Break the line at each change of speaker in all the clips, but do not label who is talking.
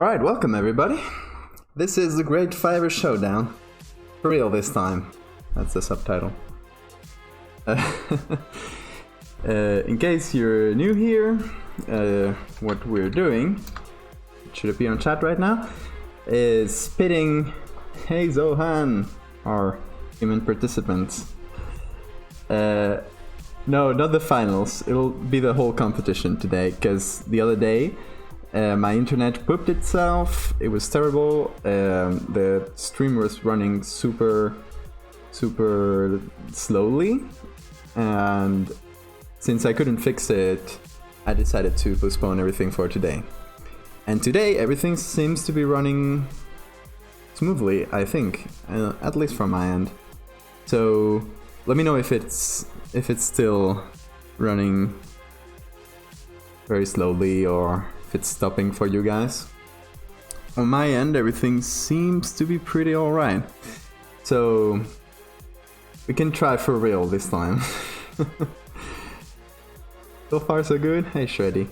Alright, welcome everybody. This is the Great Fiverr Showdown. For real this time. That's the subtitle. In case you're new here, what we're doing, it should appear on chat right now, is pitting Hey Zohan, our human participants. No, not the finals. It'll be the whole competition today, because the other day my internet pooped itself. It was terrible. The stream was running super slowly, and since I couldn't fix it, I decided to postpone everything for today. And today everything seems to be running smoothly, I think, at least from my end. So let me know if it's still running very slowly or if it's stopping for you guys. On my end, everything seems to be pretty alright. So we can try for real this time. So far so good. Hey Shreddy.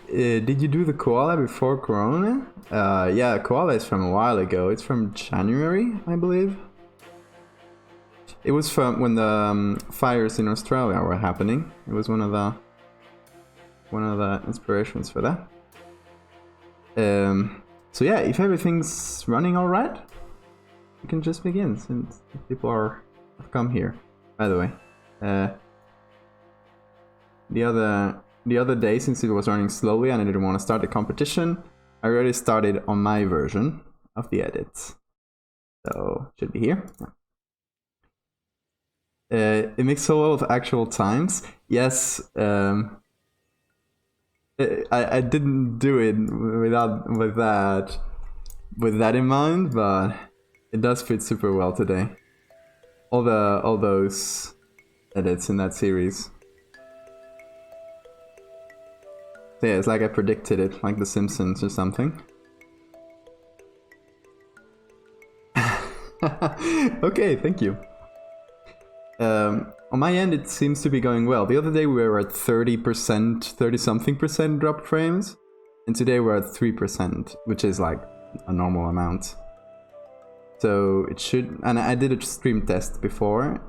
Did you do the koala before Corona? Yeah, koala is from a while ago. It's from January, I believe. It was from when the fires in Australia were happening. It was one of the inspirations for that. So yeah, if everything's running all right, we can just begin since people have come here. By the way, the other day, since it was running slowly and I didn't want to start the competition, I already started on my version of the edits. So should be here. It makes a lot of actual times. Yes, I didn't do it with that in mind, but it does fit super well today. All those edits in that series. So yeah, it's like I predicted it, like The Simpsons or something. Okay, thank you. On my end, it seems to be going well. The other day we were at 30-something% drop frames, and today we're at 3%, which is like a normal amount. So it should, and I did a stream test before,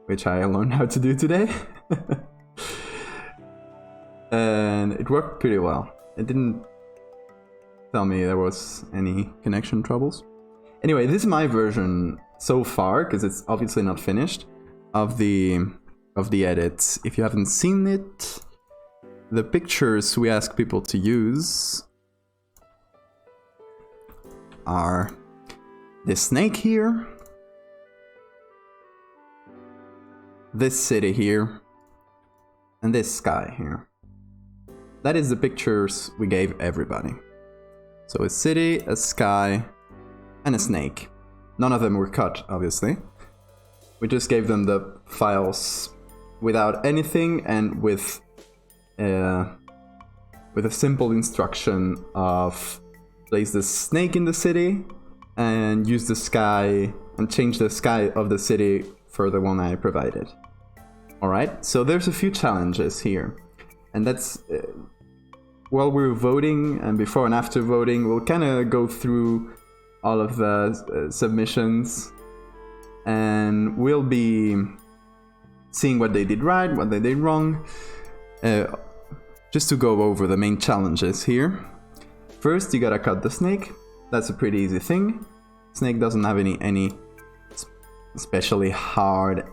which I learned how to do today. And it worked pretty well. It didn't tell me there was any connection troubles. Anyway, this is my version so far, because it's obviously not finished, of the edits. If you haven't seen it, the pictures we ask people to use are this snake here, this city here, and this sky here. That is the pictures we gave everybody. So a city, a sky, and a snake. None of them were cut, obviously. We just gave them the files without anything and with a simple instruction of place the snake in the city and use the sky and change the sky of the city for the one I provided. Alright, so there's a few challenges here. And that's, while we're voting and before and after voting, we'll kind of go through all of the submissions, and we'll be seeing what they did right, what they did wrong, just to go over the main challenges here. First, you gotta cut the snake. That's a pretty easy thing. Snake doesn't have any especially hard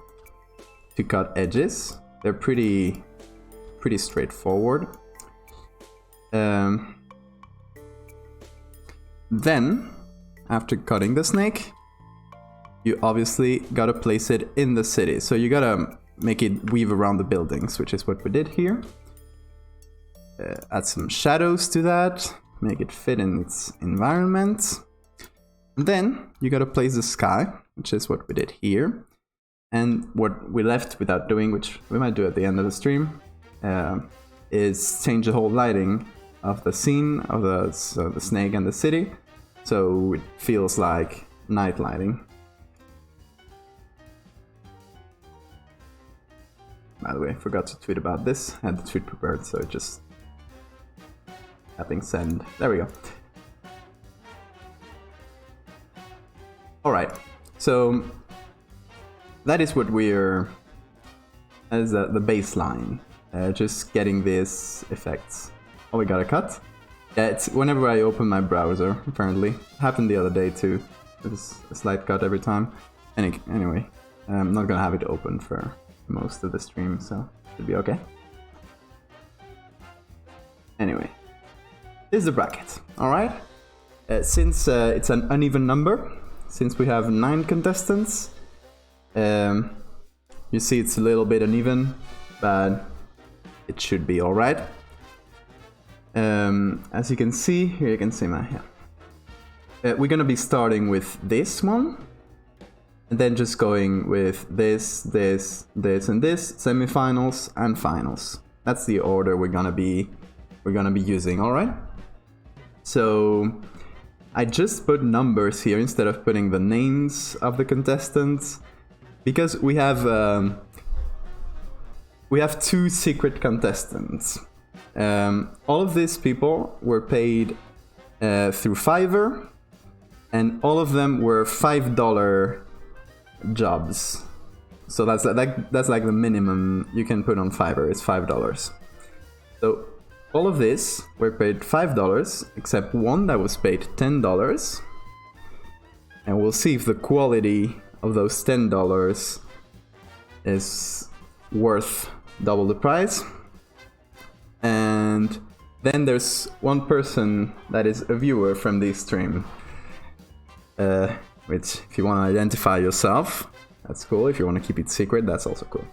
to cut edges. They're pretty straightforward. Then, after cutting the snake, you obviously gotta place it in the city. So you gotta make it weave around the buildings, which is what we did here. Add some shadows to that, make it fit in its environment. And then you gotta place the sky, which is what we did here. And what we left without doing, which we might do at the end of the stream, is change the whole lighting of the scene of the snake and the city, so it feels like night lighting. By the way, I forgot to tweet about this. I had the tweet prepared, so it just Tapping send. There we go. Alright, so that is what we're... as the baseline. Just getting these effects. Oh, we got a cut? Yeah, it's whenever I open my browser, apparently. It happened the other day too. There's a slight cut every time. Anyway, I'm not gonna have it open for most of the stream, so should be okay. Anyway, this is the bracket, alright? Since it's an uneven number, since we have 9 contestants, you see it's a little bit uneven, but it should be alright. As you can see, here you can see my... we're gonna be starting with this one, and then just going with this, and this, semifinals and finals. That's the order we're gonna be using, alright? So I just put numbers here instead of putting the names of the contestants, because we have 2 secret contestants. All of these people were paid through Fiverr, and all of them were $5 jobs. So that's like the minimum you can put on Fiverr, it's $5. So all of this were paid $5, except one that was paid $10. And we'll see if the quality of those $10 is worth double the price. And then there's one person that is a viewer from this stream. Which, if you want to identify yourself, that's cool. If you want to keep it secret, that's also cool.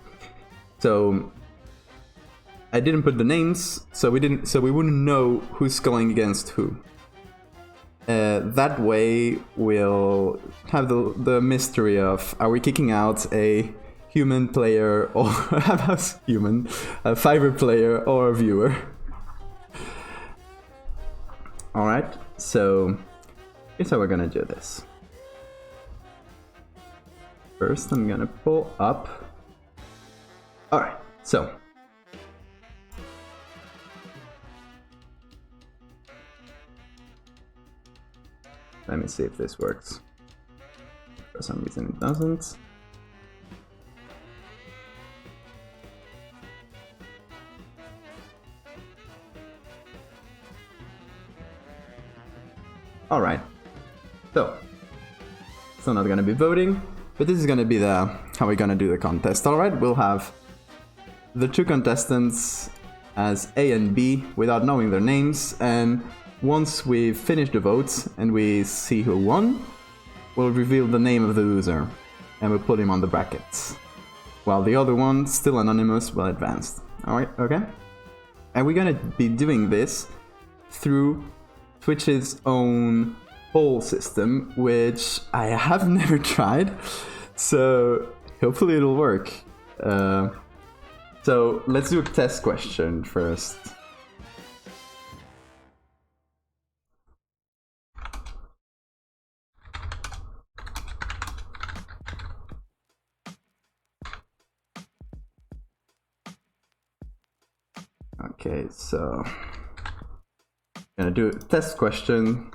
So I didn't put the names, so we wouldn't know who's going against who. That way we'll have the mystery of, are we kicking out a human player or a Fiverr player or a viewer? Alright, so here's how we're gonna do this. First I'm gonna pull up. Alright, so let me see if this works. For some reason it doesn't. Alright, so still not gonna be voting, but this is gonna be how we're gonna do the contest. Alright, we'll have the 2 contestants as A and B without knowing their names, and once we've finished the votes and we see who won, we'll reveal the name of the loser and we'll put him on the brackets, while the other one, still anonymous, will advance. Alright, okay? And we're gonna be doing this through Twitch's own poll system, which I have never tried, so hopefully it'll work. So let's do a test question first. Okay, so I'm gonna do a test question.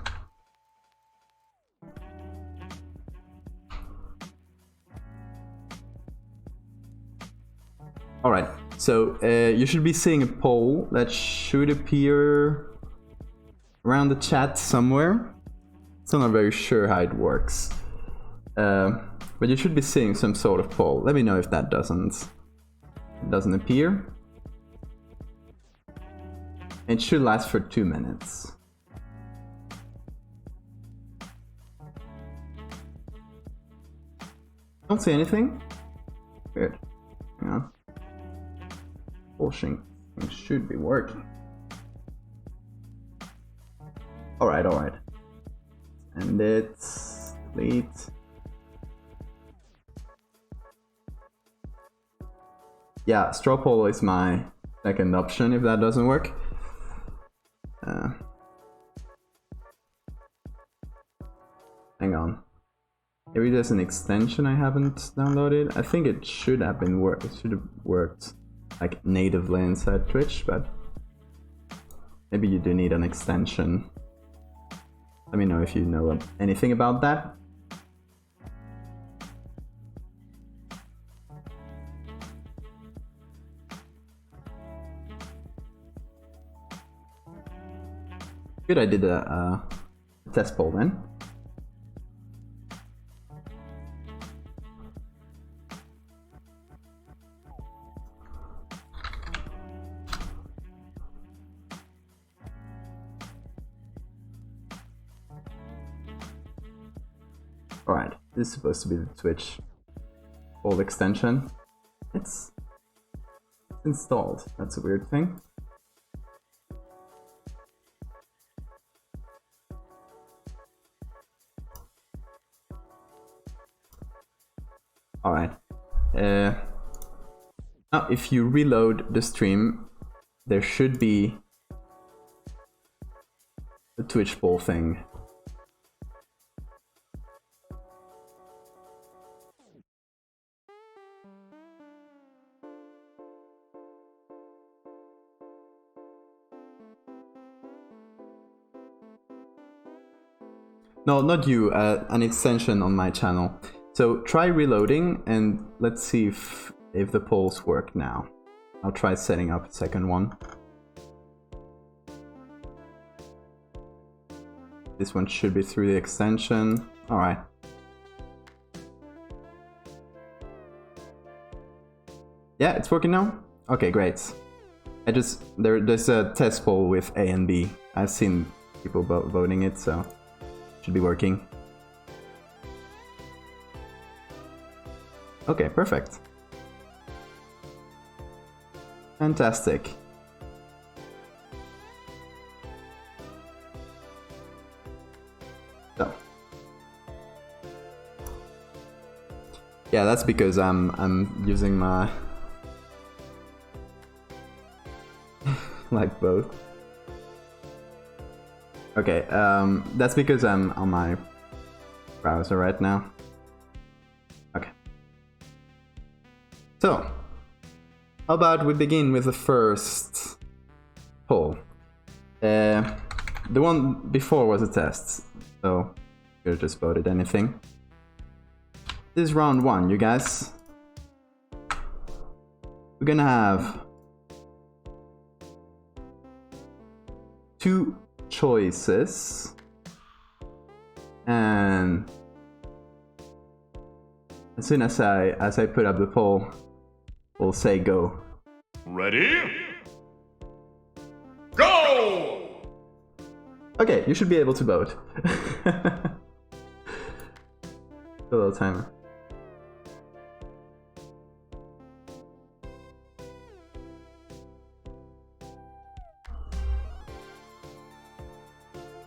Alright, so you should be seeing a poll that should appear around the chat somewhere. Still not very sure how it works. But you should be seeing some sort of poll. Let me know if that doesn't appear. It should last for 2 minutes. Don't see anything? Good. Hang on. Pushing should be working. Alright, alright. And it's delete. Yeah, straw poll is my second option if that doesn't work. Hang on. Maybe there's an extension I haven't downloaded. I think it should have been it should have worked like natively inside Twitch, but Maybe you do need an extension. Let me know if you know anything about that. Good, I did a test poll then. Alright, this is supposed to be the Twitch poll extension. It's installed. That's a weird thing. Alright. Now, if you reload the stream, there should be the Twitch poll thing. No, not you, an extension on my channel. So try reloading and let's see if the polls work now. I'll try setting up a second one. This one should be through the extension. Alright. Yeah, it's working now? Okay, great. There's a test poll with A and B. I've seen people voting it, so should be working. Okay, perfect. Fantastic. So. Yeah, that's because I'm using my like both. Okay, that's because I'm on my browser right now. Okay. So, how about we begin with the first poll? The one before was a test, so you could have just voted anything. This is round one, you guys. We're gonna have two choices, and as soon as I put up the poll, we'll say go.
Ready? Go!
Okay, you should be able to vote. A little timer.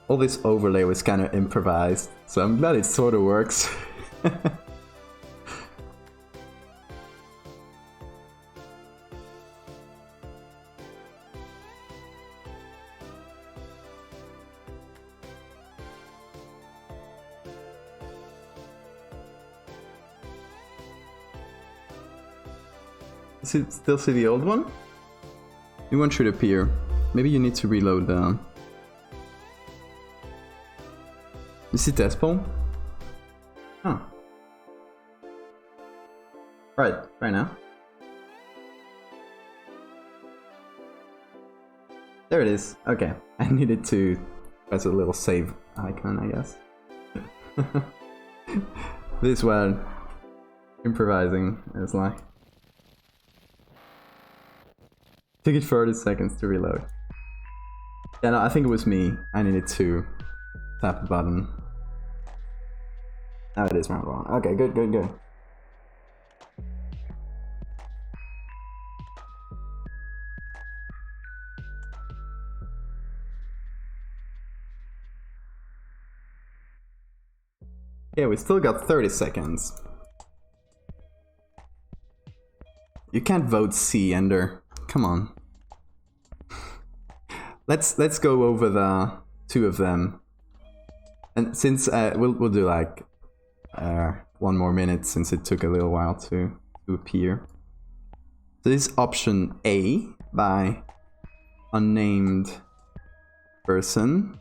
All this overlay was kind of improvised, so I'm glad it sort of works. Still see the old one? New one should appear. Maybe you need to reload the... You see test poll? Oh. Right now. There it is. Okay. I needed to press a little save icon, I guess. This one, improvising is like... Took it 30 seconds to reload. Yeah, no, I think it was me. I needed to tap the button. Now it is round one. Okay, good. Yeah, we still got 30 seconds. You can't vote C, Ender. Come on. Let's go over the two of them. And since we'll do like 1 more minute, since it took a little while to appear. So this is option A by unnamed person.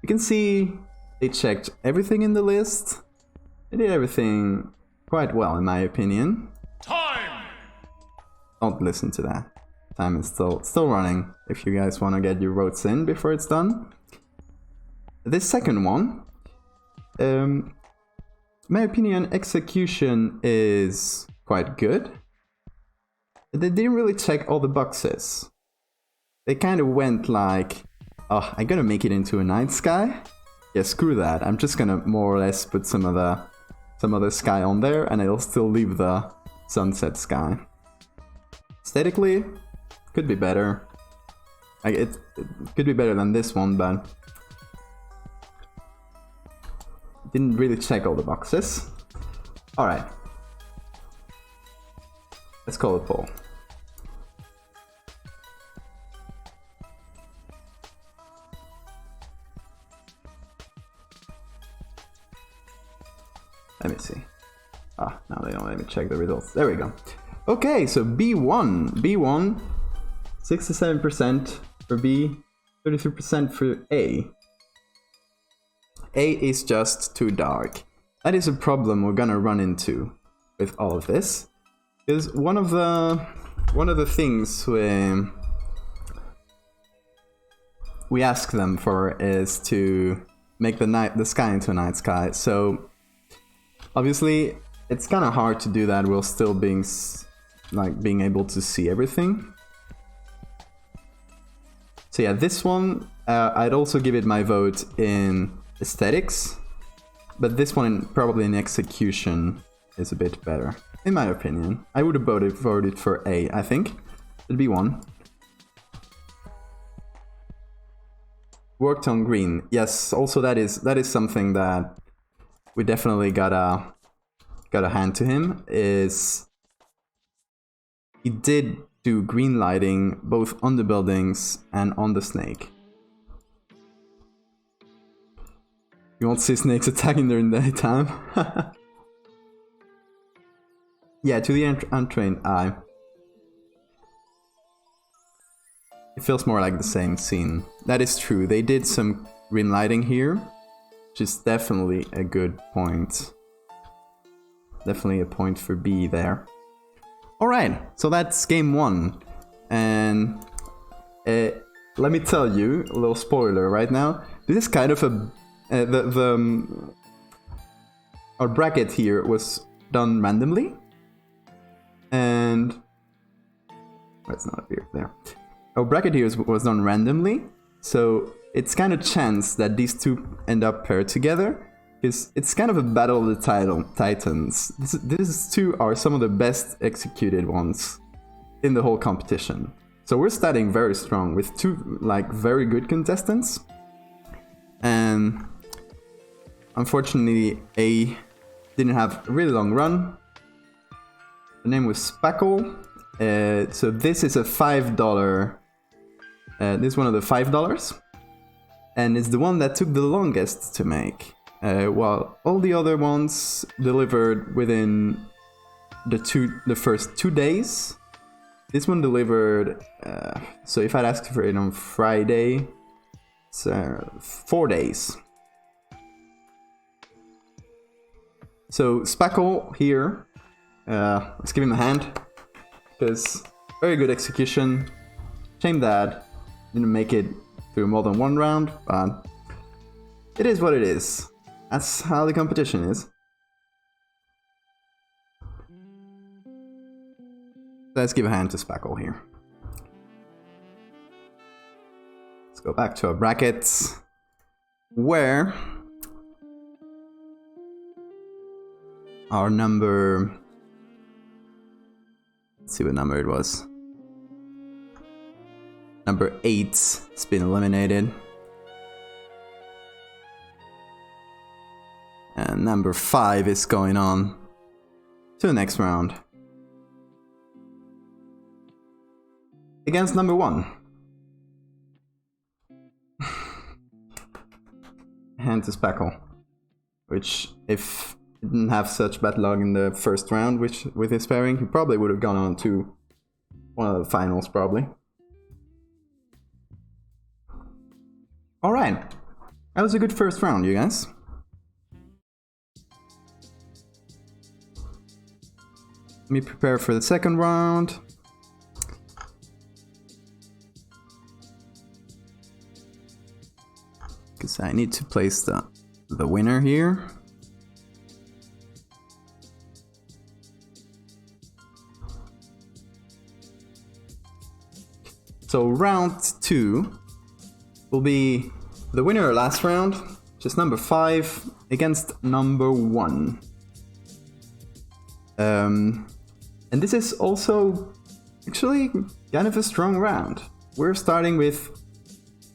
You can see they checked everything in the list. They did everything quite well, in my opinion.
Time!
Don't listen to that. Time is still running, if you guys want to get your votes in before it's done. This second one, in my opinion, execution is quite good. They didn't really check all the boxes. They kind of went like, oh, I'm gonna make it into a night sky? Yeah, screw that. I'm just gonna more or less put some other sky on there, and I'll still leave the sunset sky. Aesthetically, could be better. Like it could be better than this one, but didn't really check all the boxes. Alright. Let's call it poll. Let me see. Ah, now they don't let me check the results. There we go. Okay, so B1. B1, 67% for B, 33% for A. A is just too dark. That is a problem we're gonna run into with all of this. Is one of the things we ask them for is to make the sky into a night sky. So obviously it's kind of hard to do that while still being able to see everything. So yeah, this one I'd also give it my vote in aesthetics, but this one probably in execution is a bit better, in my opinion. I would have voted for A, I think. It'd be one. Worked on green. Yes, also that is something that we definitely gotta hand to him. Is he did do green lighting both on the buildings and on the snake. You won't see snakes attacking during the daytime. Yeah, to the untrained eye. It feels more like the same scene. That is true. They did some green lighting here, which is definitely a good point. Definitely a point for B there. Alright, so that's game one. And let me tell you, a little spoiler right now. This is kind of a... our bracket here was done randomly. And... let's not appear there. Our bracket here was done randomly. So it's kind of chance that these two end up paired together. Because it's kind of a battle of the titans. These two are some of the best executed ones in the whole competition. So we're starting very strong with two very good contestants. And unfortunately A didn't have a really long run. The name was Spackle. So this is a $5. This is one of the $5. And it's the one that took the longest to make. While all the other ones delivered within the first 2 days. This one delivered, so if I'd asked for it on Friday, it's 4 days. So Spackle here, let's give him a hand, because very good execution. Shame that didn't make it through more than one round, but it is what it is. That's how the competition is. Let's give a hand to Spackle here. Let's go back to our brackets, where our number... let's see what number it was. Number 8's been eliminated. And number 5 is going on to the next round. Against number 1. Hand to Spackle. Which, if he didn't have such bad luck in the first round with his pairing, he probably would have gone on to one of the finals, probably. Alright, that was a good first round, you guys. Let me prepare for the second round. Because I need to place the winner here. So round 2 will be the winner last round, which is number 5 against number 1. And this is also actually kind of a strong round. We're starting with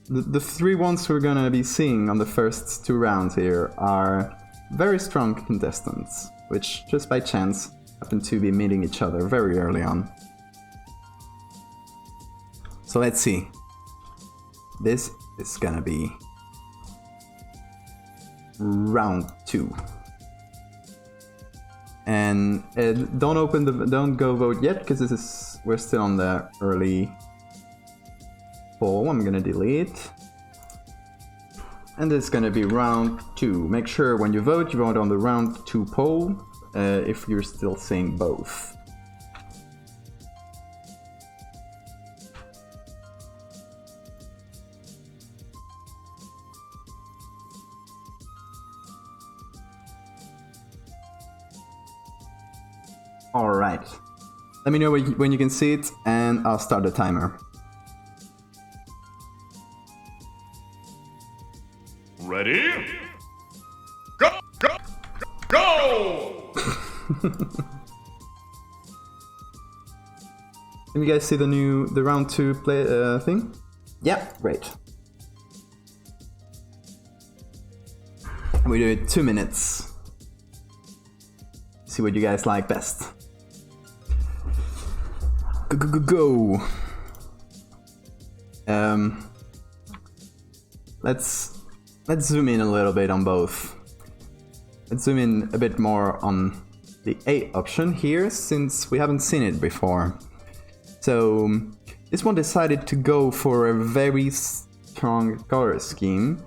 the 3 ones we're gonna be seeing on the first 2 rounds here are very strong contestants, which just by chance happen to be meeting each other very early on. So let's see. This is gonna be round 2. And don't go vote yet, because we're still on the early poll. I'm gonna delete. And this is gonna be round 2. Make sure when you vote on the round 2 poll, if you're still seeing both. Alright, let me know when you can see it, and I'll start the timer.
Ready? Go! Go! Go!
Can you guys see the round 2 play thing? Yeah, great. We do it 2 minutes. See what you guys like best. Go. Let's zoom in a little bit on both. Let's zoom in a bit more on the A option here, since we haven't seen it before. So this one decided to go for a very strong color scheme,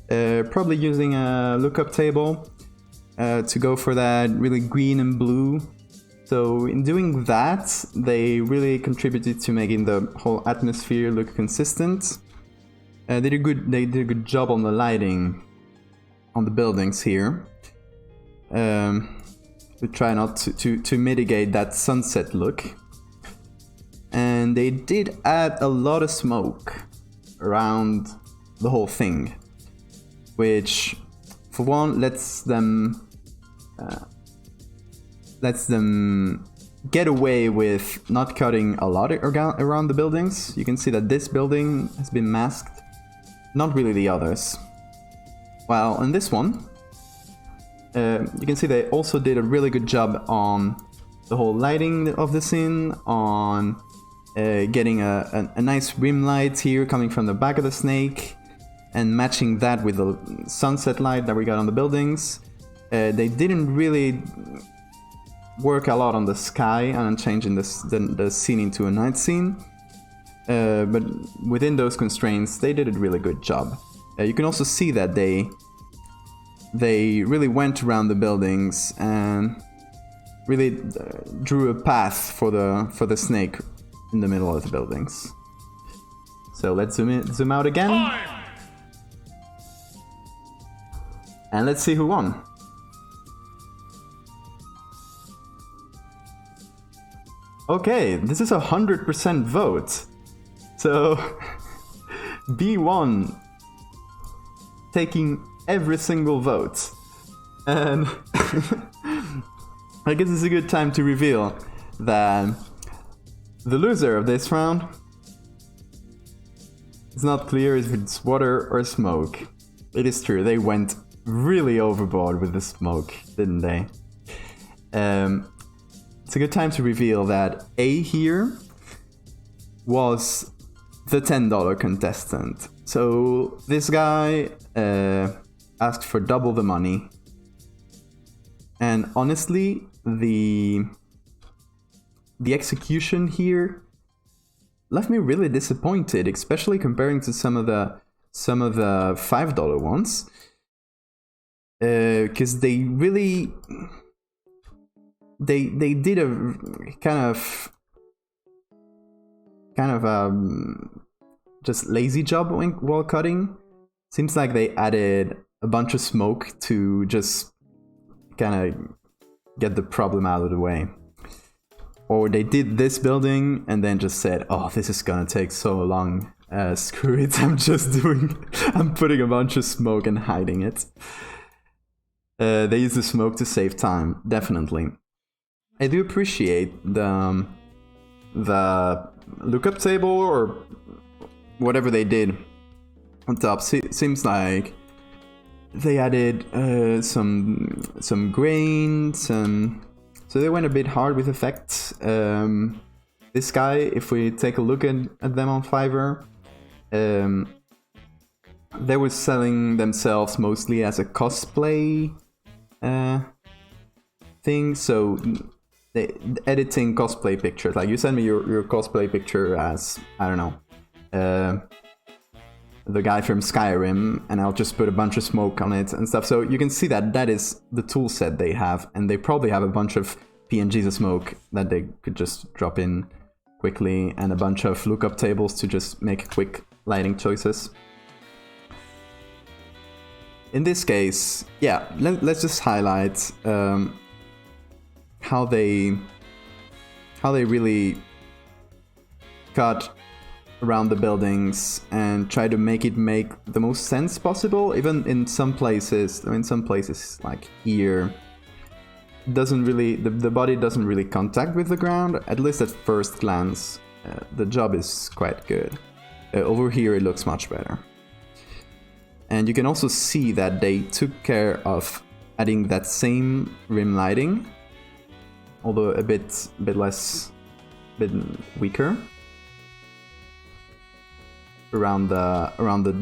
probably using a lookup table to go for that really green and blue. So in doing that, they really contributed to making the whole atmosphere look consistent. They did a good job on the lighting on the buildings here. We try not to mitigate that sunset look. And they did add a lot of smoke around the whole thing, which for one lets them get away with not cutting a lot around the buildings. You can see that this building has been masked, not really the others. While on this one, you can see they also did a really good job on the whole lighting of the scene, on getting a nice rim light here coming from the back of the snake, and matching that with the sunset light that we got on the buildings. They didn't really work a lot on the sky and changing the scene into a night scene, but within those constraints they did a really good job. You can also see that they really went around the buildings and really drew a path for the snake in the middle of the buildings. So let's zoom out again, and let's see who won. Okay, this is 100% vote. So B1 taking every single vote. And I guess it's a good time to reveal that the loser of this round, it's not clear if it's water or smoke. It is true, they went really overboard with the smoke, didn't they? It's a good time to reveal that A here was the $10 contestant. So this guy asked for double the money. And honestly, the execution here left me really disappointed, especially comparing to some of the some of the $5 ones, because they really they did a kind of just lazy job while cutting. Seems like they added a bunch of smoke to just kind of get the problem out of the way. Or they did this building and then just said, oh, this is gonna take so long. Screw it, I'm putting a bunch of smoke and hiding it. They use the smoke to save time, definitely. I do appreciate the lookup table or whatever they did on top. Seems like they added some grain, so they went a bit hard with effects. This guy, if we take a look at them on Fiverr, they were selling themselves mostly as a cosplay thing. So editing cosplay pictures, like you send me your cosplay picture as, I don't know, the guy from Skyrim, and I'll just put a bunch of smoke on it and stuff. So you can see that is the tool set they have, and they probably have a bunch of PNGs of smoke that they could just drop in quickly, and a bunch of lookup tables to just make quick lighting choices. In this case, yeah, let's just highlight how they really cut around the buildings and try to make it make the most sense possible. Even in some places, like here, doesn't really the body doesn't really contact with the ground, at least at first glance. The job is quite good. Over here it looks much better, and you can also see that they took care of adding that same rim lighting, although a bit weaker around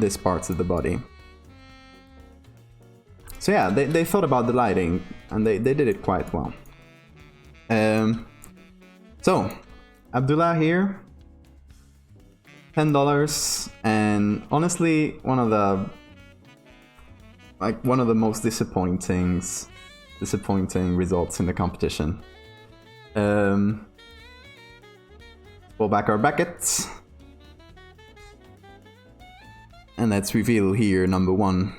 this parts of the body. So yeah, they thought about the lighting, and they did it quite well. So Abdullah here, $10, and honestly one of the most disappointing results in the competition. Pull back our brackets, and let's reveal here number 1.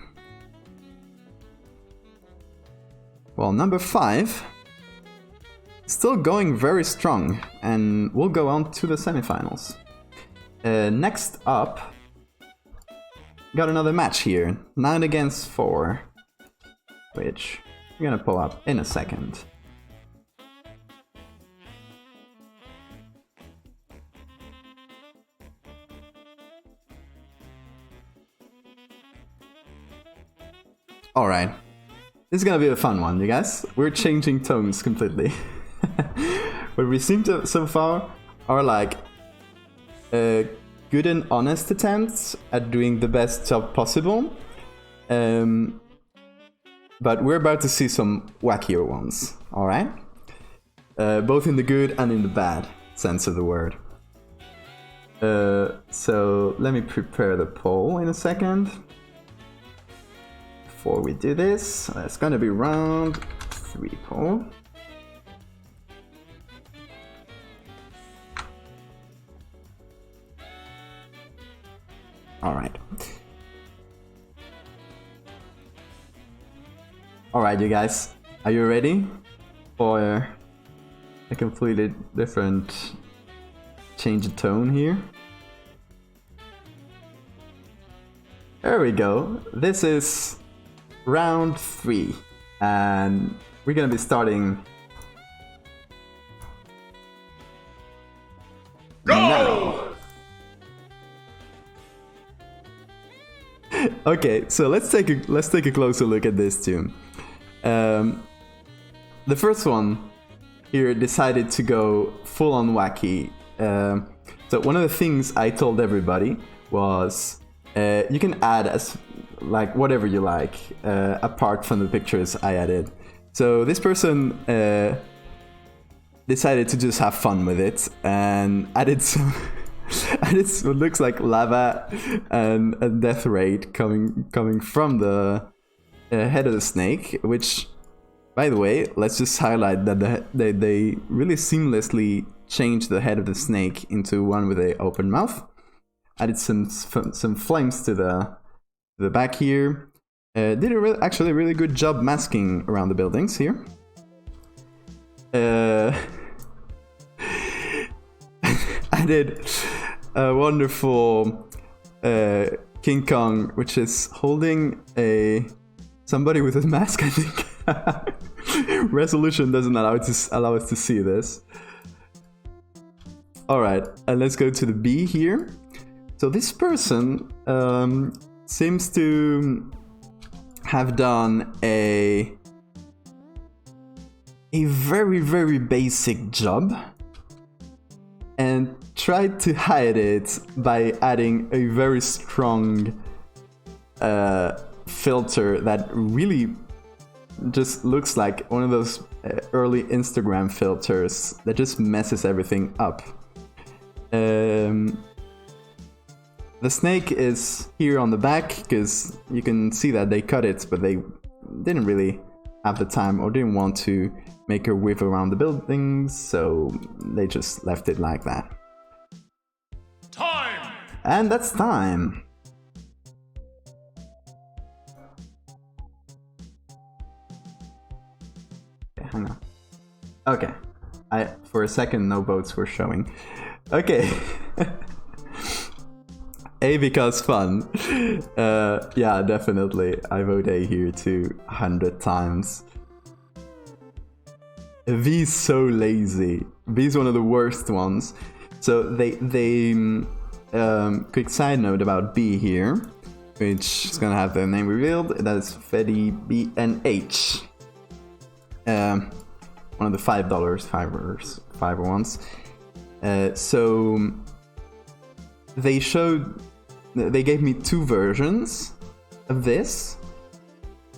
Well, number 5 still going very strong, and we'll go on to the semifinals. Next up, got another match here, 9 against 4, which we're gonna pull up in a second. Alright, this is gonna be a fun one, you guys. We're changing tones completely. What we seem to so far are like good and honest attempts at doing the best job possible. But we're about to see some wackier ones, alright? Both in the good and in the bad sense of the word. So let me prepare the poll in a second. Before we do this, it's gonna be round 3 poll. Alright. Alright, you guys, are you ready for a completely different change of tone here? There we go. This is round 3, and we're gonna be starting now. Okay, so let's take a closer look at this too. The first one here decided to go full on wacky. So one of the things I told everybody was you can add as like whatever you like apart from the pictures I added. So this person decided to just have fun with it and added some And it's what looks like lava and a death rate coming from the head of the snake, which, by the way, let's just highlight that they really seamlessly changed the head of the snake into one with an open mouth. Added some flames to the back here. Did a actually really good job masking around the buildings here. Added a wonderful King Kong, which is holding somebody with a mask, I think. Resolution doesn't allow us to see this. Alright, let's go to the B here. So this person seems to have done a very, very basic job and tried to hide it by adding a very strong filter that really just looks like one of those early Instagram filters that just messes everything up. The snake is here on the back because you can see that they cut it, but they didn't really have the time or didn't want to make her whip around the buildings, so they just left it like that.
Time!
And that's time! Okay, hang on. Okay. For a second, no boats were showing. Okay. A because fun. Yeah, definitely. I vote A here too, 100 times. V's so lazy. V's one of the worst ones. So quick side note about B here, which is gonna have their name revealed. That is Freddy B and H. One of the $5 Fiverr ones. So they gave me two versions of this,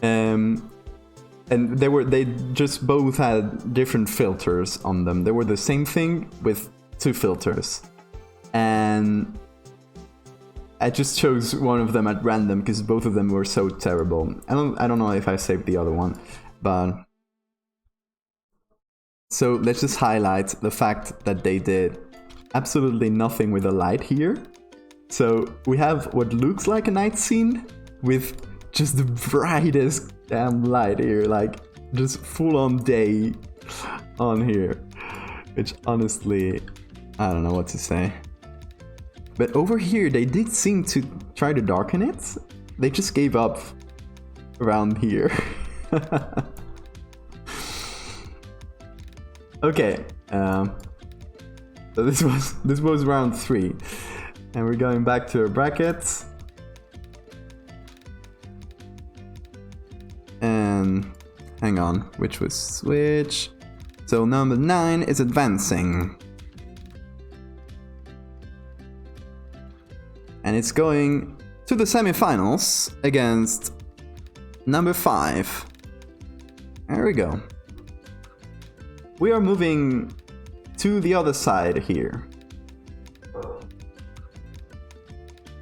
and they just both had different filters on them. They were the same thing with two filters, and I just chose one of them at random because both of them were so terrible. I don't know if I saved the other one, but so let's just highlight the fact that they did absolutely nothing with the light here. So we have what looks like a night scene with just the brightest damn light here, like just full on day on here, which honestly, I don't know what to say. But over here, they did seem to try to darken it. They just gave up around here. Okay, so this was round 3. And we're going back to our brackets. And hang on, which was switch. So number 9 is advancing. And it's going to the semifinals against number 5. There we go. We are moving to the other side here.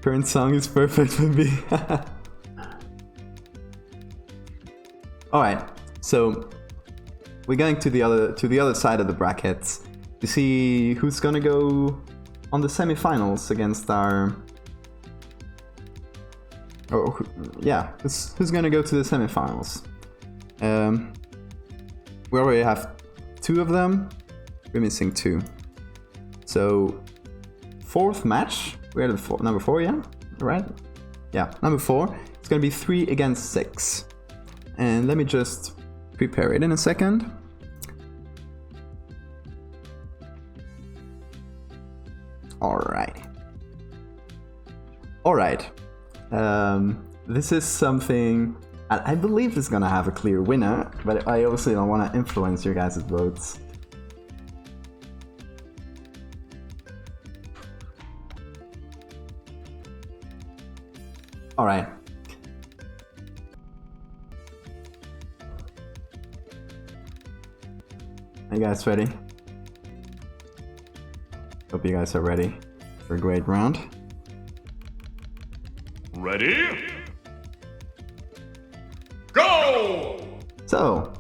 Current song is perfect for me. Alright, so we're going to the other side of the brackets to see who's gonna go on the semifinals against our... Oh, yeah, who's gonna go to the semifinals? We already have 2 of them. We're missing 2. So, 4th match. We're at number 4, yeah? Right? Yeah, number 4. It's gonna be 3 against 6. And let me just prepare it in a second. Alright. Alright. This is something... I believe it's gonna have a clear winner, but I obviously don't want to influence your guys' votes. Alright. Are you guys ready? Hope you guys are ready. for a great round.
Ready? Go!
So,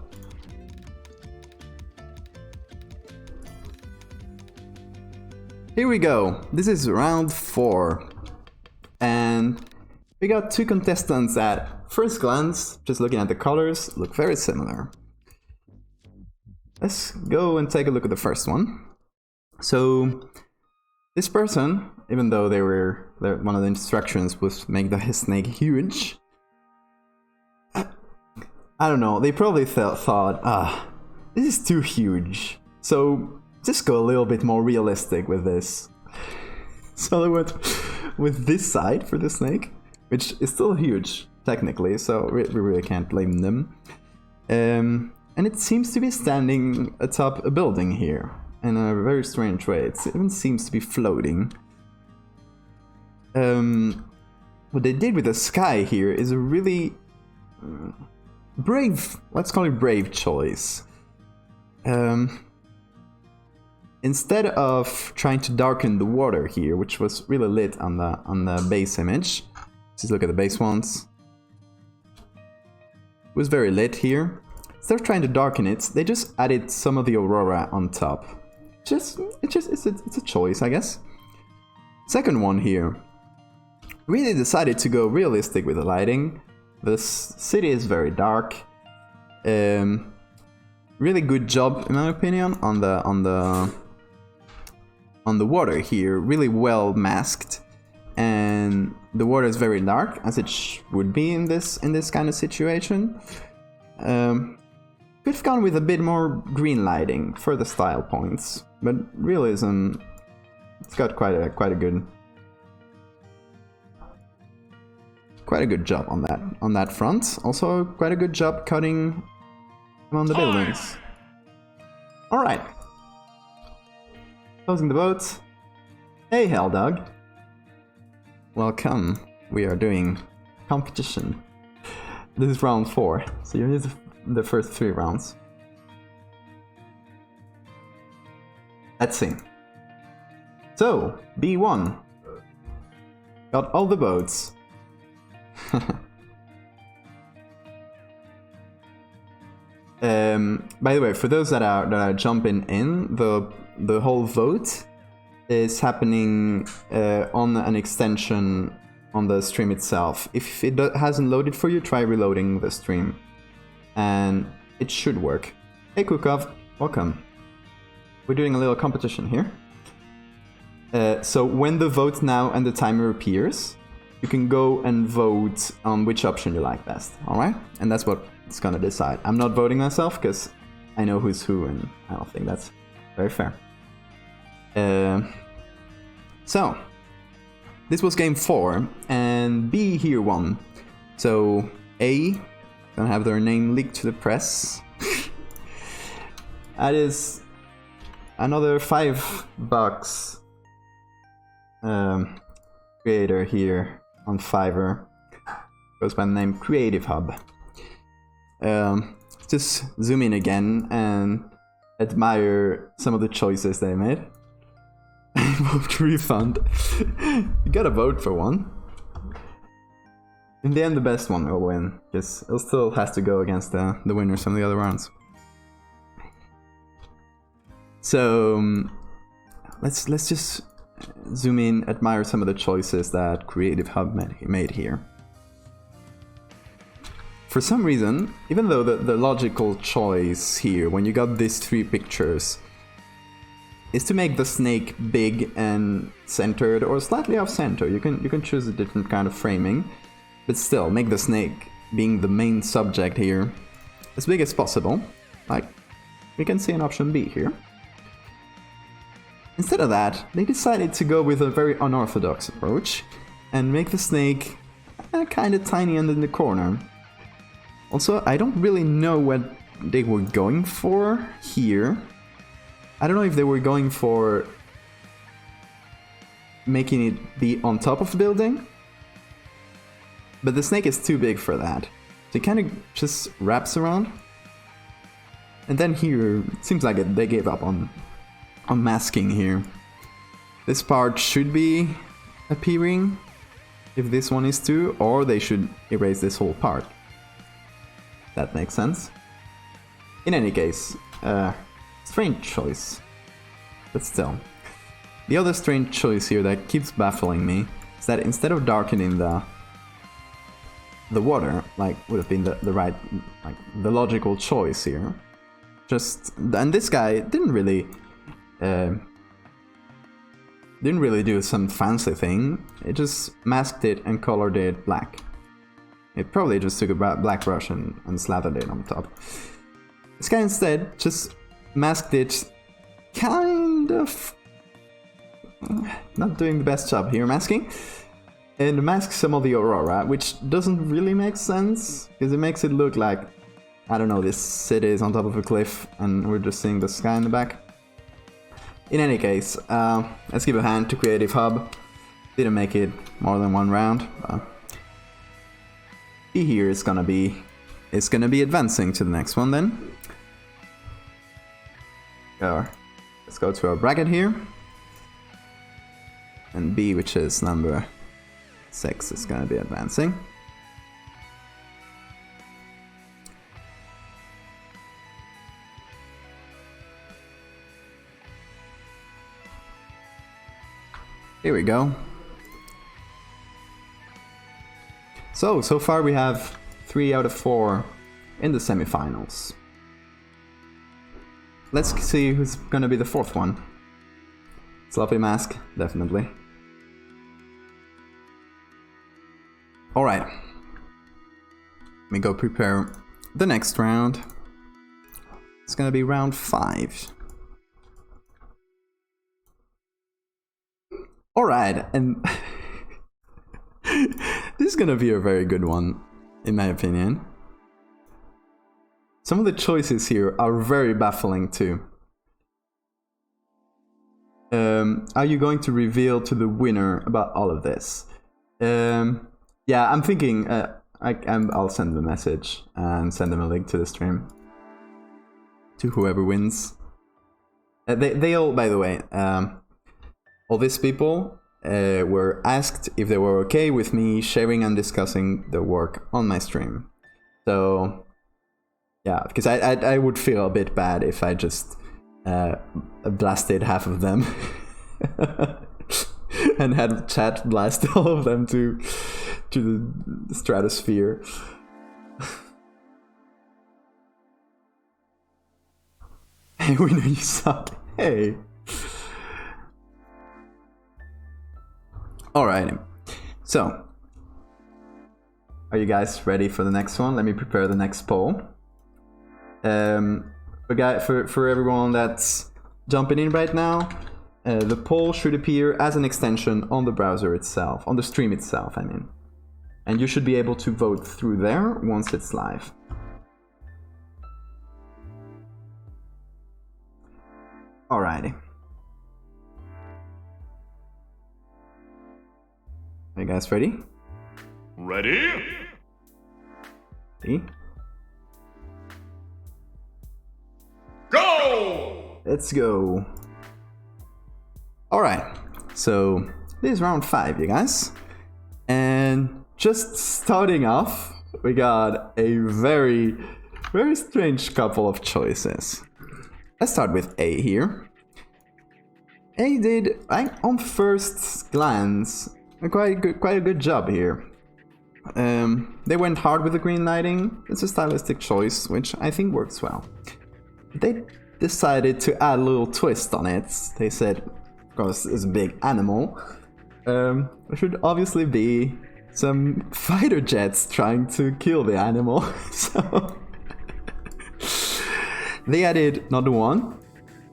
here we go. This is round 4. And we got 2 contestants that, first glance, just looking at the colors, look very similar. Let's go and take a look at the first one. So, this person, even though one of the instructions was make the snake huge, I don't know, they probably thought, this is too huge. So, just go a little bit more realistic with this. So they went with this side for the snake, which is still huge, technically, so we really can't blame them. And it seems to be standing atop a building here, in a very strange way. It even seems to be floating. What they did with the sky here is a really brave, let's call it brave choice. Instead of trying to darken the water here, which was really lit on the base image, let's look at the base ones. It was very lit here. Instead of trying to darken it, they just added some of the aurora on top. It's a choice, I guess. Second one here, really decided to go realistic with the lighting. This city is very dark. Really good job, in my opinion, on the water here. Really well masked, and the water is very dark, as it would be in this kind of situation. Could have gone with a bit more green lighting for the style points, but realism, it's got quite a good job on that front. Also, quite a good job cutting on the buildings. All right. Closing the vote. Hey, Hell Dog. Welcome. We are doing competition. This is round 4, so you need the first 3 rounds. Let's see. So, B1 got all the votes. By the way, for those that are jumping in, the whole vote is happening on an extension on the stream itself. If it hasn't loaded for you, try reloading the stream, and it should work. Hey Kukov, welcome. We're doing a little competition here. So when the vote now and the timer appears, you can go and vote on which option you like best, alright? And that's what it's gonna decide. I'm not voting myself because I know who's who, and I don't think that's very fair. So, this was game 4, and B here won. So, A, gonna have their name leaked to the press. That is another $5 creator here on Fiverr. Goes by the name Creative Hub. Just zoom in again and admire some of the choices they made. Vote refund. You gotta vote for one. In the end, the best one will win, because it still has to go against the winners from the other rounds. So let's just zoom in, admire some of the choices that Creative Hub made here. For some reason, even though the logical choice here, when you got these 3 pictures, is to make the snake big and centered or slightly off center. You can choose a different kind of framing, but still make the snake being the main subject here as big as possible. Like we can see an option B here. Instead of that, they decided to go with a very unorthodox approach and make the snake kind of tiny and in the corner. Also, I don't really know what they were going for here. I don't know if they were going for making it be on top of the building, but the snake is too big for that. So it kind of just wraps around. And then here, it seems like they gave up on masking here. This part should be appearing if this one is too, or they should erase this whole part. That makes sense. In any case, strange choice. But still. The other strange choice here that keeps baffling me is that instead of darkening the water, like would have been the right, like the logical choice here, and this guy didn't really do some fancy thing. It just masked it and colored it black. It probably just took a black brush and slathered it on top. This guy instead just masked it, kind of not doing the best job here masking, and masked some of the aurora, which doesn't really make sense, because it makes it look like, I don't know, this city is on top of a cliff and we're just seeing the sky in the back. In any case, let's give a hand to Creative Hub. Didn't make it more than one round. B here is gonna be advancing to the next one then. Let's go to our bracket here. And B, which is number 6, is gonna be advancing. Here we go. So far we have 3 out of 4 in the semifinals. Let's see who's gonna be the 4th one. Sloppy mask, definitely. Alright. Let me go prepare the next round. It's gonna be round 5. Alright, and this is gonna be a very good one, in my opinion. Some of the choices here are very baffling too. Are you going to reveal to the winner about all of this? Yeah, I'm thinking I'll send them a message and send them a link to the stream. To whoever wins. They all, by the way, all these people were asked if they were okay with me sharing and discussing the work on my stream. So, yeah, because I would feel a bit bad if I just blasted half of them and had chat blast all of them to the stratosphere. Hey, we know you suck. Hey. Alright, so are you guys ready for the next one? Let me prepare the next poll. For everyone that's jumping in right now, the poll should appear as an extension on the browser itself, on the stream itself, I mean. And you should be able to vote through there once it's live. Alrighty. Are you guys ready?
Ready?
Ready?
Go!
Let's go. Alright, so this is round 5, you guys. And just starting off, we got a very, very strange couple of choices. Let's start with A here. A did, on first glance, quite a good job here. They went hard with the green lighting. It's a stylistic choice, which I think works well. They decided to add a little twist on it. They said, of course, it's a big animal. There should obviously be some fighter jets trying to kill the animal. So they added not 1,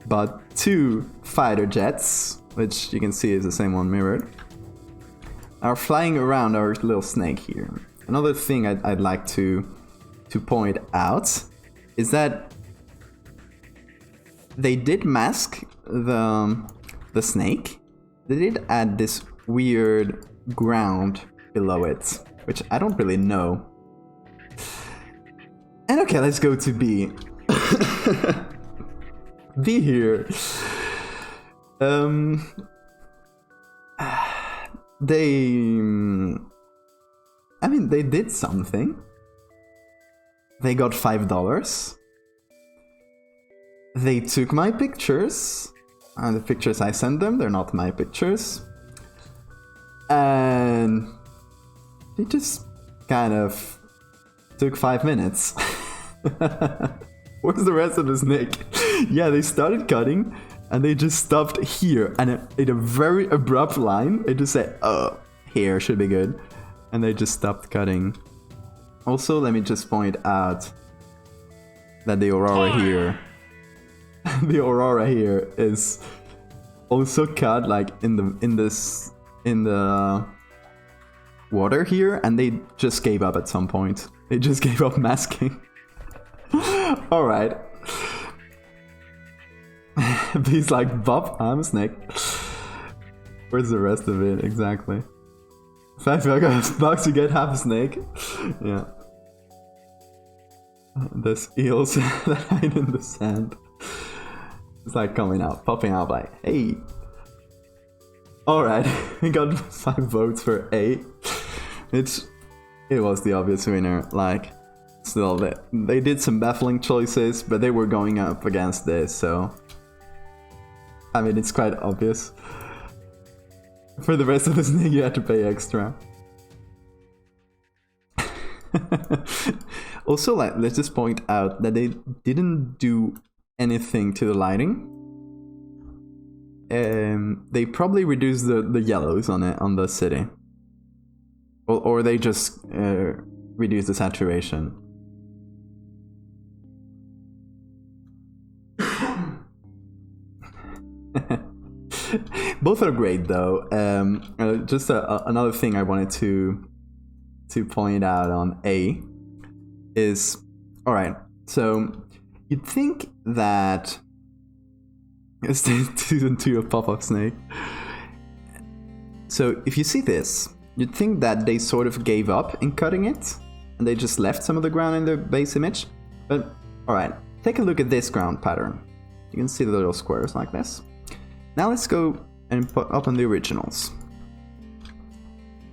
but 2 fighter jets, which you can see is the same one mirrored, are flying around our little snake here. Another thing I'd like to point out is that they did mask the snake. They did add this weird ground below it, which I don't really know. And okay, let's go to B. B here. they... I mean, they did something. They got $5. They took my pictures. And the pictures I sent them, they're not my pictures. And they just kind of took 5 minutes. Where's the rest of the snake? Yeah, they started cutting and they just stopped here. And in a very abrupt line, they just said, oh, here should be good. And they just stopped cutting. Also, let me just point out that the aurora here, the aurora here is also cut like in the water here, and they just gave up at some point. They just gave up masking. All right. Please like Bob, I'm a snake. Where's the rest of it exactly? $5 you get half a snake. Yeah. There's eels that hide in the sand. It's like coming out, popping out like, hey. Alright, we got 5 votes for A. It was the obvious winner. Like, still, they did some baffling choices, but they were going up against this, so... I mean, it's quite obvious. For the rest of the snake, you had to pay extra. Also, like, let's just point out that they didn't do anything to the lighting. They probably reduced the yellows on the city. Or they just reduced the saturation. Both are great though. Just another thing I wanted to point out on A is, alright, so you'd think that it's season 2 of Pop-Up Snake. So if you see this, you'd think that they sort of gave up in cutting it and they just left some of the ground in the base image. But alright, take a look at this ground pattern. You can see the little squares like this. Now let's go and put up on the originals.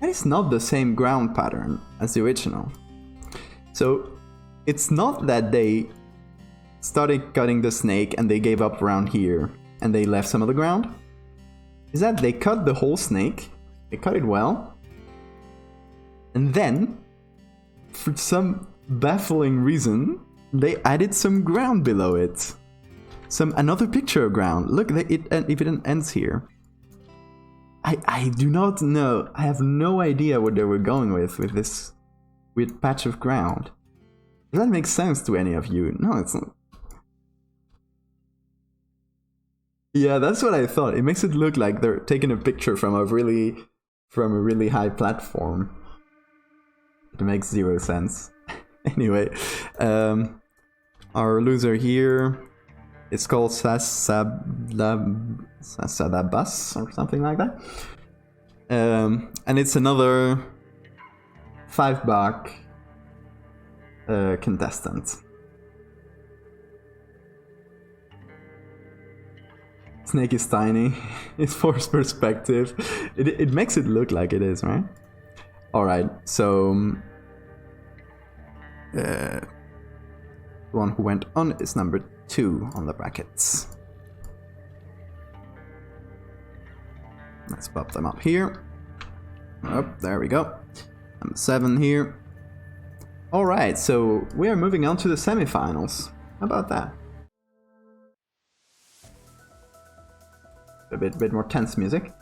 That is not the same ground pattern as the original. So it's not that they started cutting the snake and they gave up around here and they left some of the ground. Is that they cut the whole snake, they cut it well, and then for some baffling reason they added some ground below it. Another picture of ground. Look, it ends here. I do not know. I have no idea what they were going with this weird patch of ground. Does that make sense to any of you? No, it's not. Yeah, that's what I thought. It makes it look like they're taking a picture from a really high platform. It makes 0 sense. Anyway, our loser here is called Sasadabas or something like that. And it's another $5 contestant. Snake is tiny. It's forced perspective. It makes it look like it is, right? Alright, so... the one who went on is number 2 on the brackets. Let's pop them up here. Oh, there we go. Number 7 here. Alright, so we are moving on to the semifinals. How about that? A bit more tense music.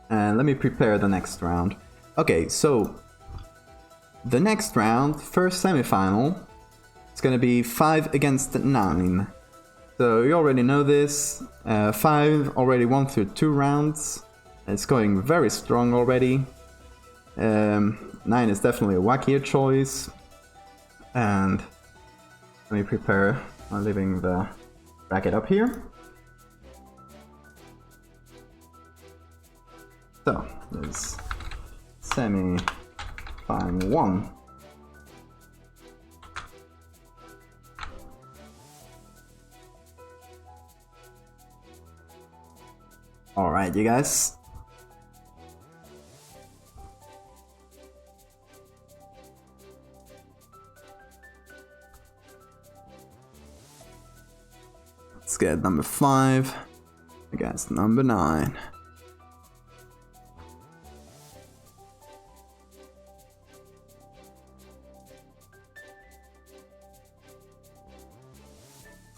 And let me prepare the next round. Okay, so the next round, first semifinal, it's gonna be 5 against 9. So you already know this. 5 already won through 2 rounds. It's going very strong already. 9 is definitely a wackier choice. And let me prepare. I'm leaving the bracket up here. So there's semi-final 1. Alright. Alright, you guys. Let's get number 5 against number 9.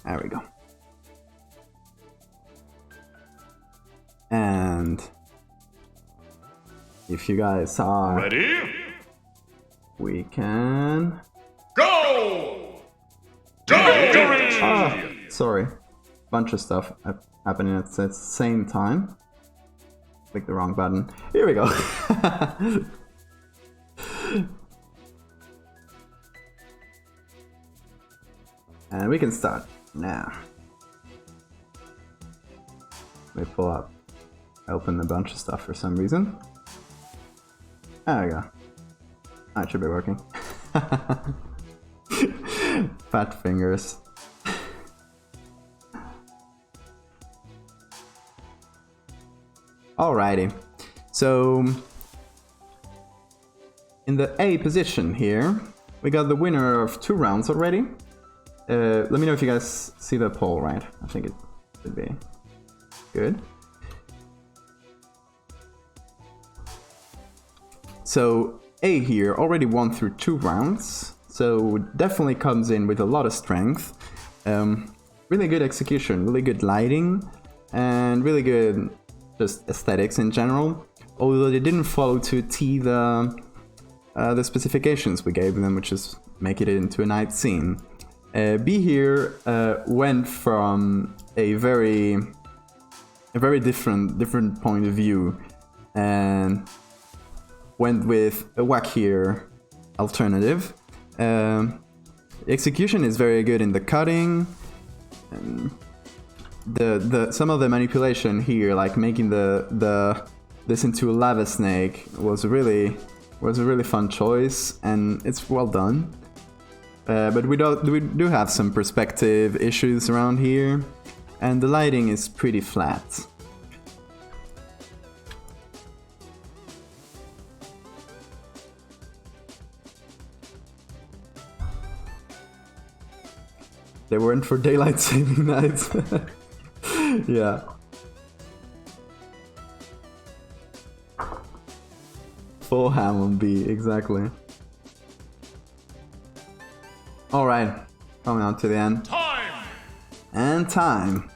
There we go. And if you guys are
Ready?
We can
Go! Victory!
Ah, sorry. Bunch of stuff happening at the same time. Click the wrong button. Here we go. And we can start now. Let me pull up. Open a bunch of stuff for some reason. There we go. That should be working. Fat fingers. Alrighty. So in the A position here, we got the winner of 2 rounds already. Let me know if you guys see the poll, right? I think it should be good. So A here already won through 2 rounds, so definitely comes in with a lot of strength. Really good execution, really good lighting, and really good just aesthetics in general. Although they didn't follow to a T the specifications we gave them, which is make it into a night scene. B here went from a very different point of view and went with a wackier alternative. The execution is very good in the cutting. Some of the manipulation here, like making this into a lava snake, was a really fun choice, and it's well done. But we do have some perspective issues around here, and the lighting is pretty flat. They weren't for daylight saving nights. Yeah. Full ham on B, exactly. Alright, coming on to the end.
Time!
And time.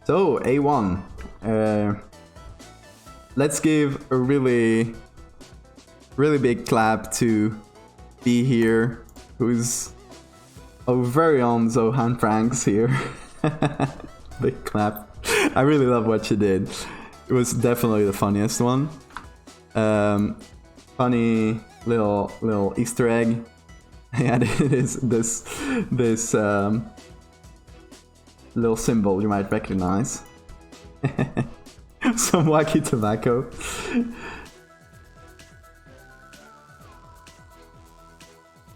So, A1. Let's give a really big clap to B here, who's our very own Zohan Pranks here. Big clap. I really love what you did. It was definitely the funniest one. Funny little Easter egg. Yeah, it is this little symbol you might recognize. Some wacky tobacco.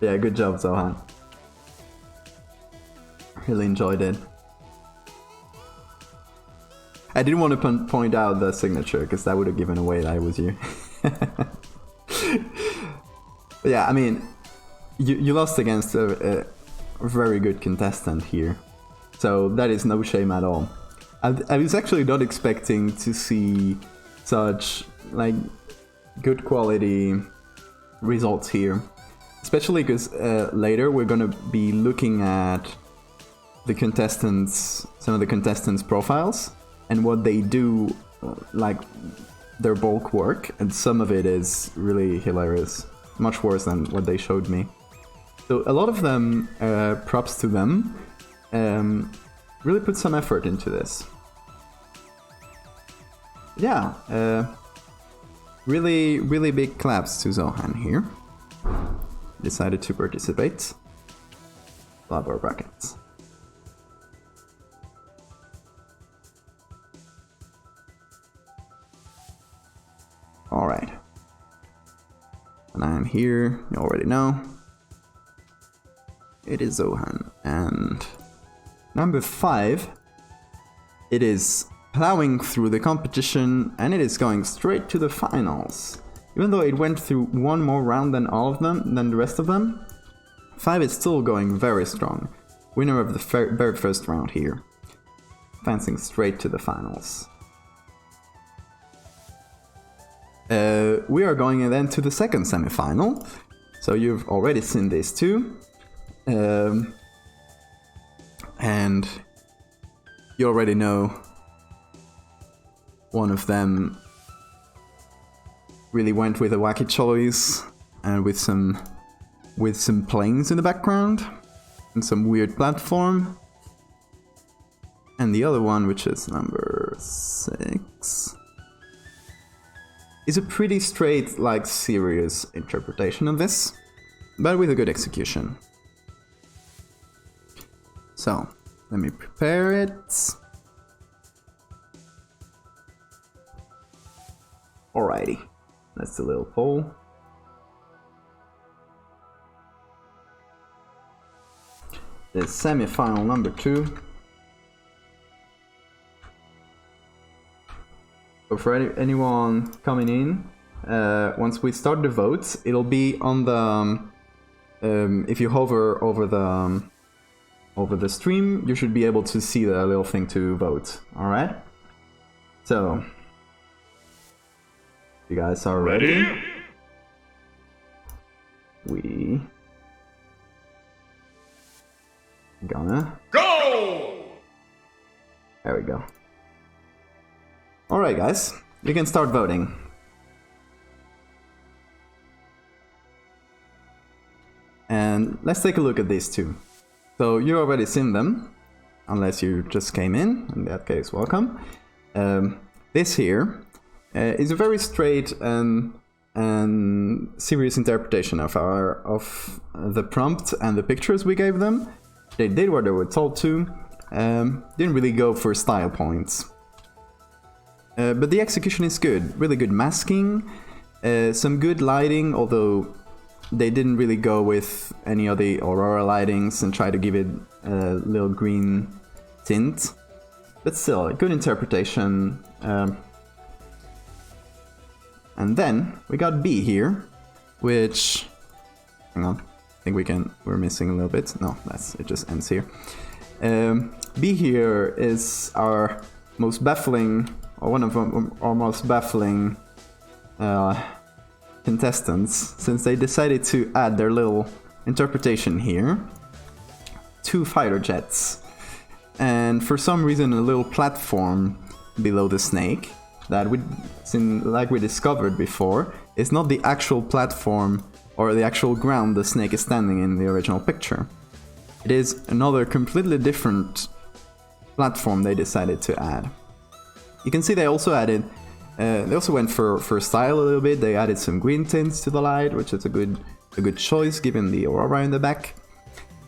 Yeah, good job, Zohan. Really enjoyed it. I didn't want to point out the signature because that would have given away that it was you. But yeah, I mean, you lost against a very good contestant here, so that is no shame at all. I was actually not expecting to see such like good quality results here, especially because later we're gonna be looking at the contestants, some of the contestants' profiles and what they do, like their bulk work, and some of it is really hilarious, much worse than what they showed me. So a lot of them, props to them, really put some effort into this. Yeah, really big claps to Zohan here. Decided to participate. Love our brackets. Alright. And I'm here, you already know. It is Zohan. And number 5 It is plowing through the competition, and it is going straight to the finals. Even though it went through one more round than the rest of them, 5 is still going very strong. Winner of the very first round here. Advancing straight to the finals. We are going then to the second semi-final. So you've already seen these two. And you already know one of them really went with a wacky choice and with some planes in the background and some weird platform. And the other one, which is number 6, is a pretty straight, like, serious interpretation of this, but with a good execution. So, let me prepare it. Alrighty, that's the little poll. The semi-final number 2. So for anyone coming in, once we start the votes, it'll be on the if you hover over the stream, you should be able to see the little thing to vote. All right. So, you guys are ready? We gonna
Go!
There we go. Alright guys, you can start voting. And let's take a look at these two. So you already seen them, unless you just came in that case, welcome. This here is a very straight and serious interpretation of the prompt and the pictures we gave them. They did what they were told to, didn't really go for style points. But the execution is good, really good masking, some good lighting, although they didn't really go with any of the aurora lightings and try to give it a little green tint. But still, a good interpretation. And then we got B here, which, hang on, I think we're missing a little bit. No, it just ends here. B here is our most baffling, or one of our most baffling contestants, since they decided to add their little interpretation here. 2 fighter jets, and for some reason a little platform below the snake that like we discovered before, is not the actual platform or the actual ground the snake is standing in the original picture. It is another completely different platform they decided to add. You can see they also added, they also went for style a little bit. They added some green tints to the light, which is a good choice given the aurora in the back.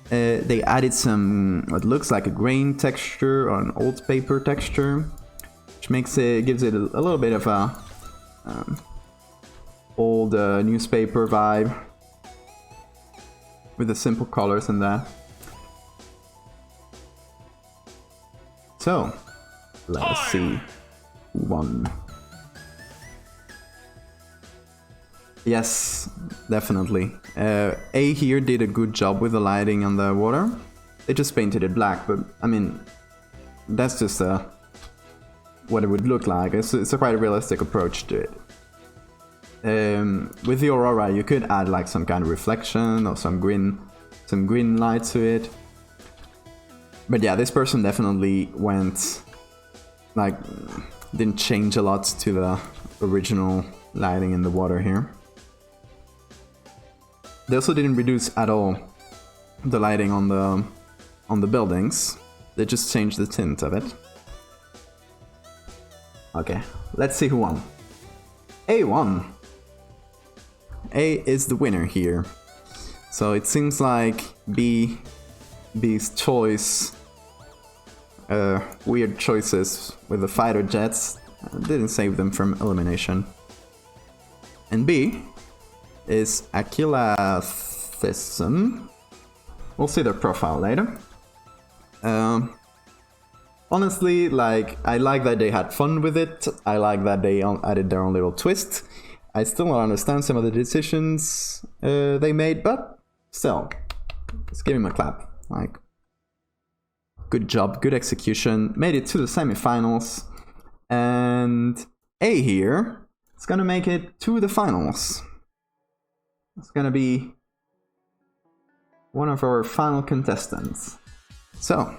They added some what looks like a grain texture or an old paper texture, which gives it a little bit of a old newspaper vibe with the simple colors and that. So let us see who won. Yes, definitely. A here did a good job with the lighting on the water. They just painted it black, but I mean, that's just what it would look like. It's a quite realistic approach to it. With the aurora, you could add like some kind of reflection or some green light to it. But yeah, this person definitely didn't change a lot to the original lighting in the water here. They also didn't reduce at all the lighting on the buildings. They just changed the tint of it. Okay, let's see who won. A won. A is the winner here. So it seems like B's choice, weird choices with the fighter jets, didn't save them from elimination. And B is Aquilathism. We'll see their profile later. honestly, like, I like that they had fun with it. I like that they added their own little twist. I still don't understand some of the decisions they made, but still, let's give him a clap. Like, good job, good execution. Made it to the semifinals, and A here is gonna make it to the finals. It's gonna be one of our final contestants. So,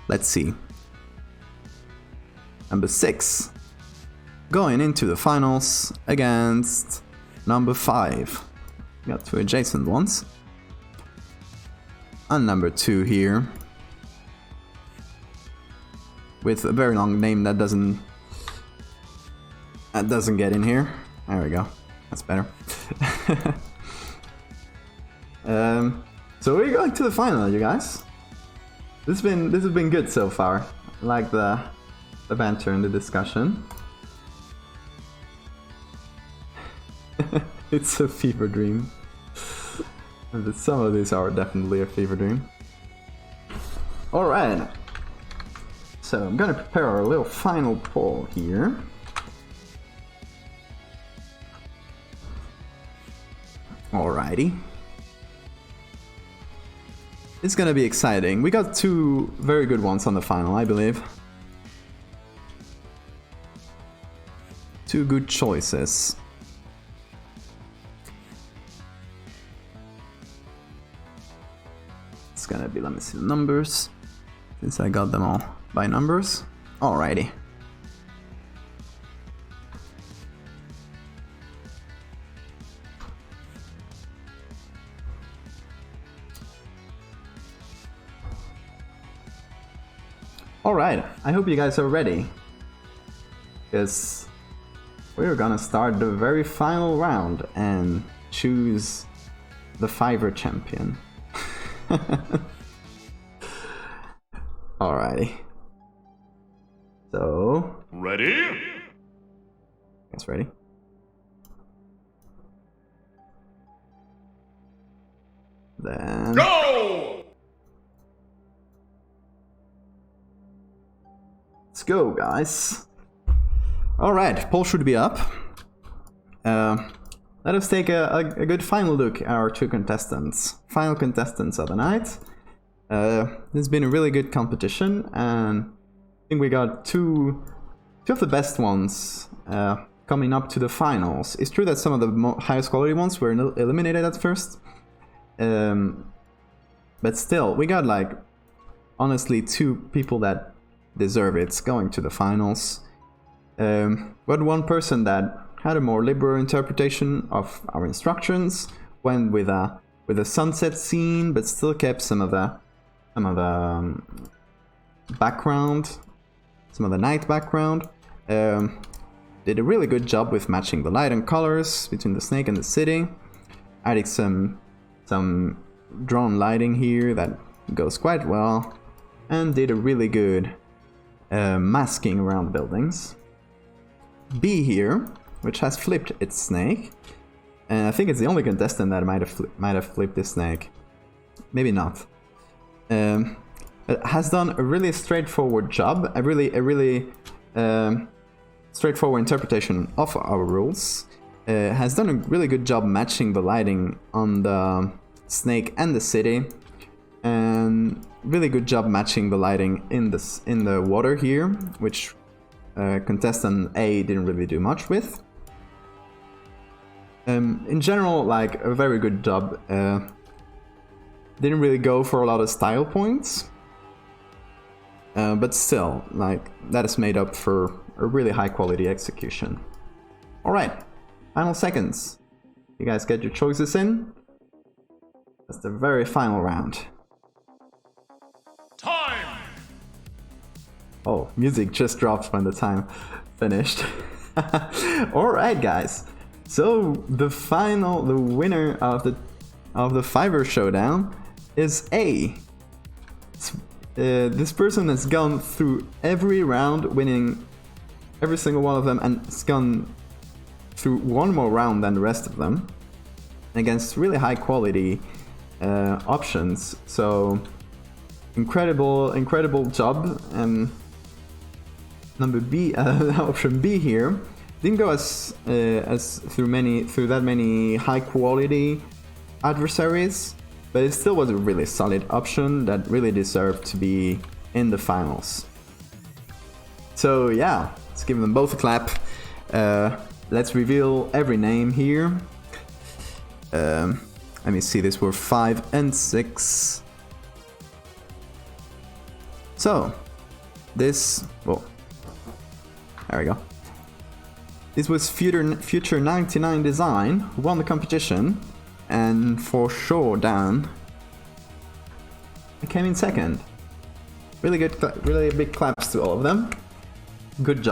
let's see. Number 6 going into the finals against number 5. Got 2 adjacent ones. And number 2 here, with a very long name that doesn't get in here. There we go. That's better. So we're going to the final, you guys. This has been good so far. I like the banter and the discussion. It's a fever dream. Some of these are definitely a fever dream. Alright. So I'm gonna prepare our little final poll here. Alrighty. It's gonna be exciting. We got 2 very good ones on the final, I believe. 2 good choices. It's gonna be, let me see the numbers, since I got them all by numbers. Alrighty. Alright, I hope you guys are ready, because we're gonna start the very final round and choose the Fiverr champion. Alrighty. So...
Ready?
Guys ready? Then...
Go!
Let's go, guys. Alright, poll should be up. Let us take a good final look at our 2 contestants. Final contestants of the night. This has been a really good competition, and I think we got two of the best ones coming up to the finals. It's true that some of the highest quality ones were eliminated at first. But still, we got, like, honestly 2 people that deserve it going to the finals. But one person that had a more liberal interpretation of our instructions, went with a sunset scene, but still kept some of the background, some of the night background. Did a really good job with matching the light and colors between the snake and the city. Adding some drawn lighting here that goes quite well, and did a really good masking around buildings. B here, which has flipped its snake, and I think it's the only contestant that might have flipped this snake. Maybe not. It has done a really straightforward job, a really straightforward interpretation of our rules. Has done a really good job matching the lighting on the snake and the city, and really good job matching the lighting in the water here, which contestant A didn't really do much with. In general, like, a very good job. Didn't really go for a lot of style points, but still, like, that is made up for a really high quality execution. Alright, final seconds. You guys get your choices in. That's the very final round.
Time!
Oh, music just dropped when the time finished. Alright, guys. So the winner of the Fiverr Showdown is A. This person has gone through every round, winning every single one of them, and has gone through one more round than the rest of them. against really high quality options. So incredible job. Number B, option B here didn't go as through that many high quality adversaries, but it still was a really solid option that really deserved to be in the finals. So yeah, let's give them both a clap. Let's reveal every name here. Let me see, these were 5 and 6. So this, well, there we go. This was Future 99 Design, who won the competition, and for Showdown, I came in second. Really good, really big claps to all of them. Good job.